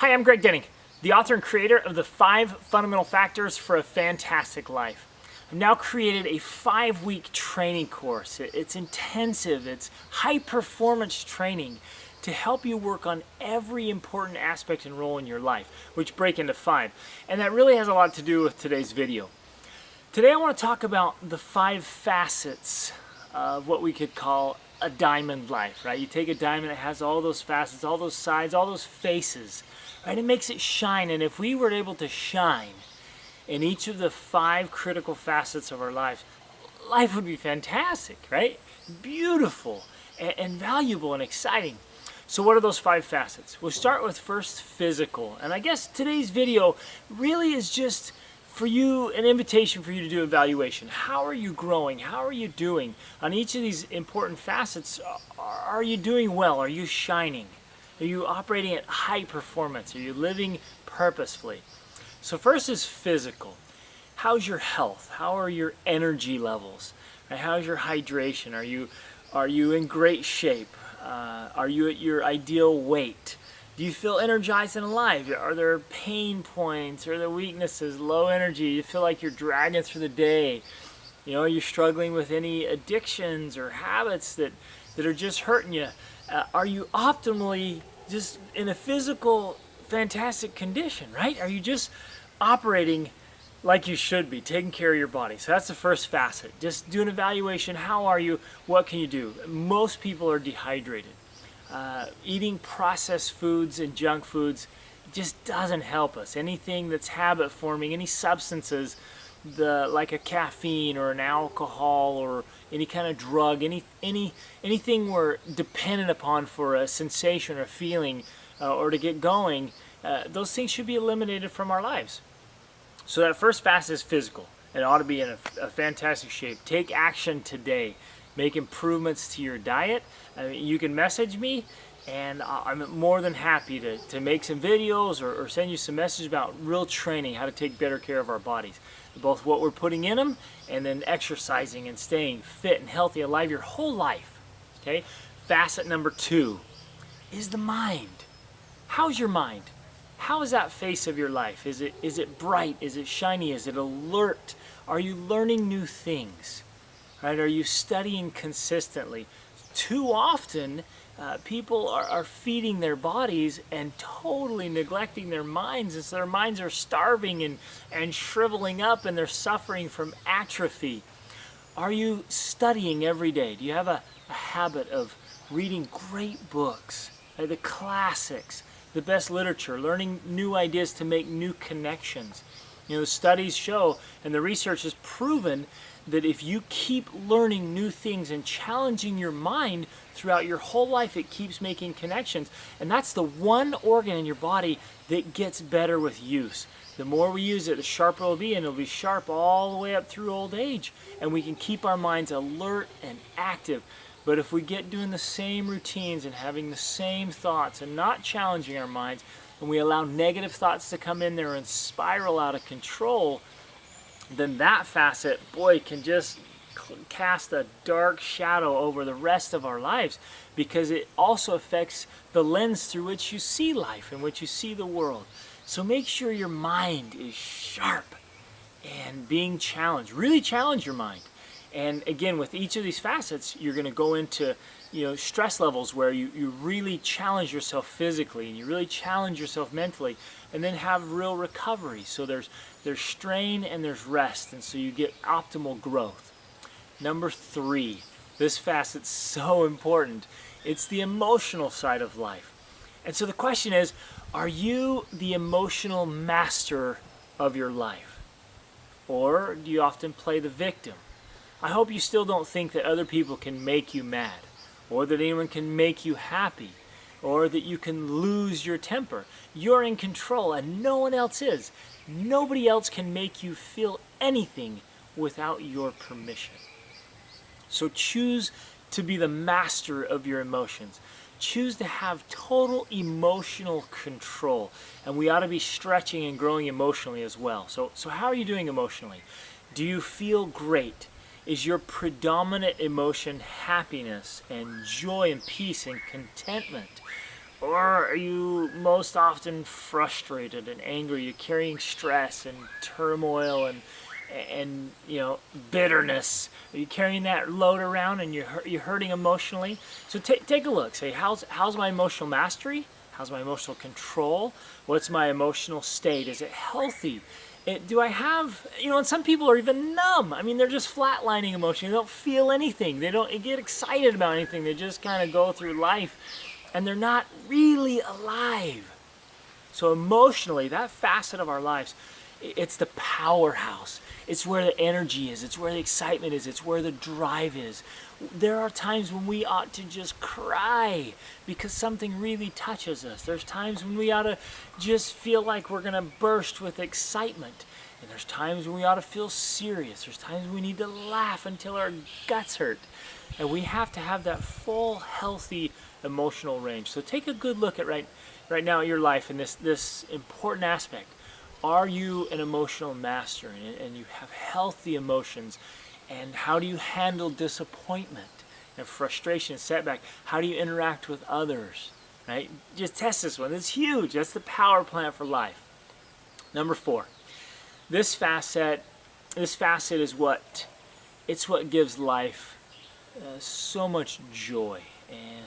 Hi, I'm Greg Denning, the author and creator of the 5 Fundamental Factors for a Fantastic Life. I've now created a 5-week training course. It's intensive, it's high-performance training to help you work on every important aspect and role in your life, which break into 5. And that really has a lot to do with today's video. Today I want to talk about the 5 facets of what we could call a diamond life, right? You take a diamond, it has all those facets, all those sides, all those faces, right? It makes it shine, and if we were able to shine in each of the 5 critical facets of our lives, life would be fantastic, right? Beautiful and valuable and exciting. So what are those 5 facets? We'll start with first physical, and I guess today's video really is just for you, an invitation for you to do evaluation. How are you growing? How are you doing? On each of these important facets, are you doing well? Are you shining? Are you operating at high performance? Are you living purposefully? So first is physical. How's your health? How are your energy levels? How's your hydration? Are you in great shape? Are you at your ideal weight? Do you feel energized and alive? Are there pain points? Are there weaknesses, low energy? You feel like you're dragging through the day? You know, are you struggling with any addictions or habits that are just hurting you? Are you optimally just in a physical, fantastic condition, right? Are you just operating like you should be, taking care of your body? So that's the first facet. Just do an evaluation. How are you? What can you do? Most people are dehydrated. Eating processed foods and junk foods just doesn't help us. Anything that's habit forming, any substances, like a caffeine or an alcohol or any kind of drug, anything we're dependent upon for a sensation or feeling or to get going, those things should be eliminated from our lives. So that first facet is physical. It ought to be in a fantastic shape. Take action today. Make improvements to your diet. You can message me, and I'm more than happy to make some videos or send you some messages about real training, how to take better care of our bodies. Both what we're putting in them and then exercising and staying fit and healthy, alive your whole life. Okay? Facet number 2 is the mind. How's your mind? How is that face of your life? Is it bright? Is it shiny? Is it alert? Are you learning new things? Right? Are you studying consistently? Too often, people are feeding their bodies and totally neglecting their minds, and so their minds are starving and shriveling up, and they're suffering from atrophy. Are you studying every day? Do you have a habit of reading great books, the classics, the best literature, learning new ideas to make new connections? You know, studies show, and the research has proven, that if you keep learning new things and challenging your mind throughout your whole life, it keeps making connections. And that's the one organ in your body that gets better with use. The more we use it, the sharper it'll be, and it'll be sharp all the way up through old age. And we can keep our minds alert and active. But if we get doing the same routines and having the same thoughts and not challenging our minds, and we allow negative thoughts to come in there and spiral out of control, then that facet, boy, can just cast a dark shadow over the rest of our lives, because it also affects the lens through which you see life and which you see the world. So make sure your mind is sharp and being challenged. Really challenge your mind. And again, with each of these facets, you're going to go into stress levels where you really challenge yourself physically and you really challenge yourself mentally, and then have real recovery. So there's strain and there's rest, and so you get optimal growth. Number 3, this facet's so important. It's the emotional side of life. And so the question is, are you the emotional master of your life? Or do you often play the victim? I hope you still don't think that other people can make you mad, or that anyone can make you happy, or that you can lose your temper. You're in control and no one else is. Nobody else can make you feel anything without your permission. So choose to be the master of your emotions. Choose to have total emotional control. And we ought to be stretching and growing emotionally as well. So how are you doing emotionally? Do you feel great? Is your predominant emotion happiness and joy and peace and contentment? Or are you most often frustrated and angry? You're carrying stress and turmoil and bitterness. Are you carrying that load around and you're hurting emotionally? So take a look. Say, how's my emotional mastery? How's my emotional control? What's my emotional state? Is it healthy? Do I have, and some people are even numb. I mean, they're just flatlining emotion. They don't feel anything. They don't get excited about anything. They just kind of go through life and they're not really alive. So emotionally, that facet of our lives, it's the powerhouse. It's where the energy is. It's where the excitement is. It's where the drive is. There are times when we ought to just cry because something really touches us. There's times when we ought to just feel like we're going to burst with excitement. And there's times when we ought to feel serious. There's times we need to laugh until our guts hurt. And we have to have that full, healthy emotional range. So take a good look at right now in your life in this important aspect. Are you an emotional master and you have healthy emotions? And how do you handle disappointment and frustration, setback? How do you interact with others? Right? Just test this one. It's huge. That's the power plant for life. Number 4. This facet is what gives life so much joy and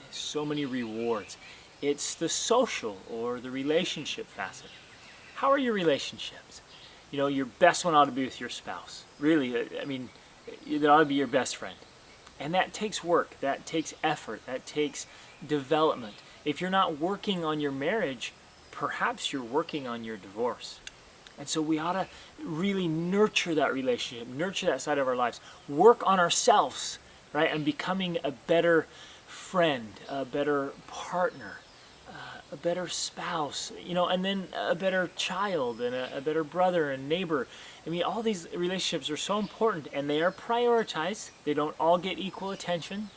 so many rewards. It's the social or the relationship facet. How are your relationships? Your best one ought to be with your spouse. Really, I mean, that ought to be your best friend. And that takes work, that takes effort, that takes development. If you're not working on your marriage, perhaps you're working on your divorce. And so we ought to really nurture that relationship, nurture that side of our lives, work on ourselves, right? And becoming a better friend, a better partner, a better spouse, and then a better child and a better brother and neighbor. I mean, all these relationships are so important and they are prioritized. They don't all get equal attention.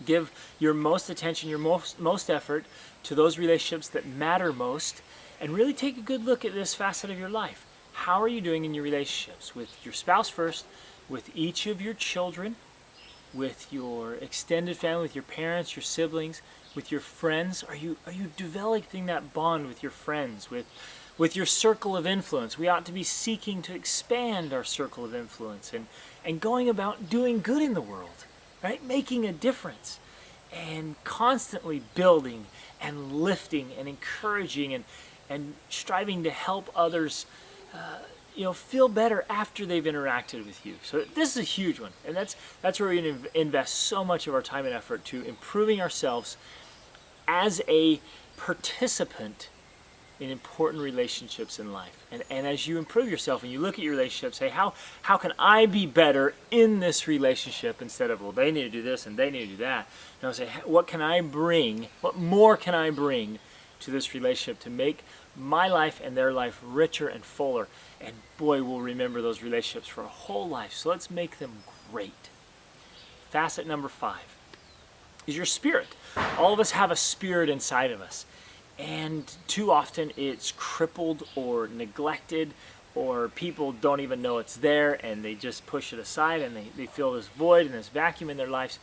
Give your most attention, your most effort to those relationships that matter most, and really take a good look at this facet of your life. How are you doing in your relationships? With your spouse first, with each of your children, with your extended family, with your parents, your siblings, with your friends. Are you developing that bond with your friends, with your circle of influence? We ought to be seeking to expand our circle of influence and going about doing good in the world, right? Making a difference and constantly building and lifting and encouraging and striving to help others feel better after they've interacted with you. So this is a huge one, and that's where we invest so much of our time and effort to improving ourselves as a participant in important relationships in life. And as you improve yourself and you look at your relationships, say, how can I be better in this relationship, instead of, well, they need to do this and they need to do that. Now say, what more can I bring to this relationship to make my life and their life richer and fuller? And boy, we'll remember those relationships for a whole life. So let's make them great. Facet number 5 is your spirit. All of us have a spirit inside of us. And too often it's crippled or neglected, or people don't even know it's there and they just push it aside and they feel this void and this vacuum in their lives.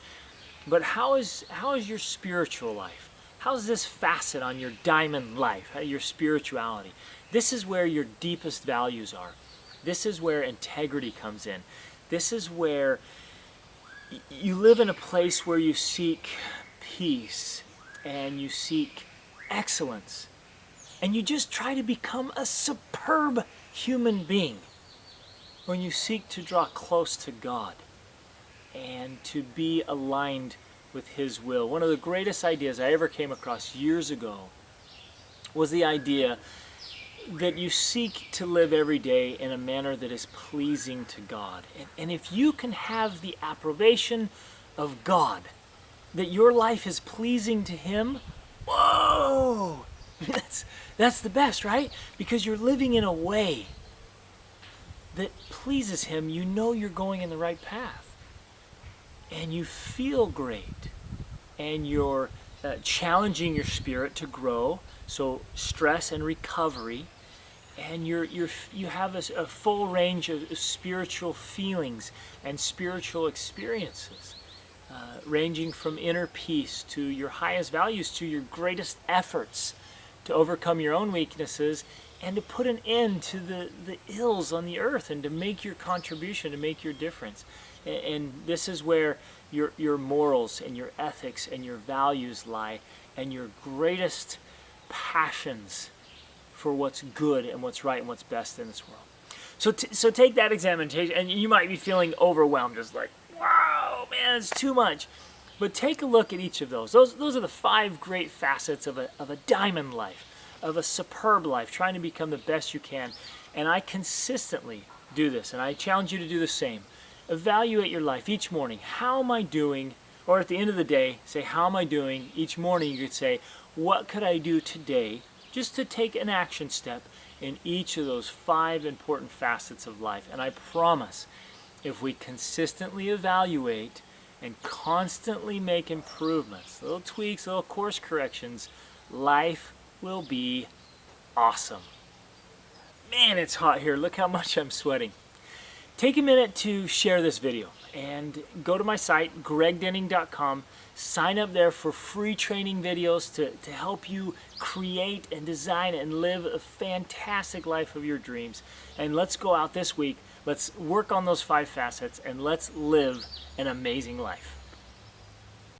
But how is your spiritual life? How's this facet on your diamond life, your spirituality? This is where your deepest values are. This is where integrity comes in. This is where you live in a place where you seek peace and you seek excellence. And you just try to become a superb human being when you seek to draw close to God and to be aligned with His will. One of the greatest ideas I ever came across years ago was the idea that you seek to live every day in a manner that is pleasing to God. And if you can have the approbation of God, that your life is pleasing to Him, whoa! That's the best, right? Because you're living in a way that pleases Him. You know you're going in the right path. And you feel great. And you're challenging your spirit to grow. So stress and recovery. And you have a full range of spiritual feelings and spiritual experiences. ranging from inner peace to your highest values to your greatest efforts to overcome your own weaknesses and to put an end to the ills on the earth and to make your contribution, to make your difference. And this is where your morals and your ethics and your values lie, and your greatest passions for what's good and what's right and what's best in this world. So take that examination, and you might be feeling overwhelmed, just like, wow, man, it's too much. But take a look at each of those. Those are the 5 great facets of a diamond life, of a superb life, trying to become the best you can. And I consistently do this, and I challenge you to do the same. Evaluate your life each morning. How am I doing? Or at the end of the day, say, how am I doing? Each morning you could say, what could I do today just to take an action step in each of those 5 important facets of life? And I promise, if we consistently evaluate and constantly make improvements, little tweaks, little course corrections, life will be awesome. Man, it's hot here. Look how much I'm sweating. Take a minute to share this video and go to my site, gregdenning.com. Sign up there for free training videos to help you create and design and live a fantastic life of your dreams. And let's go out this week. Let's work on those 5 facets and let's live an amazing life.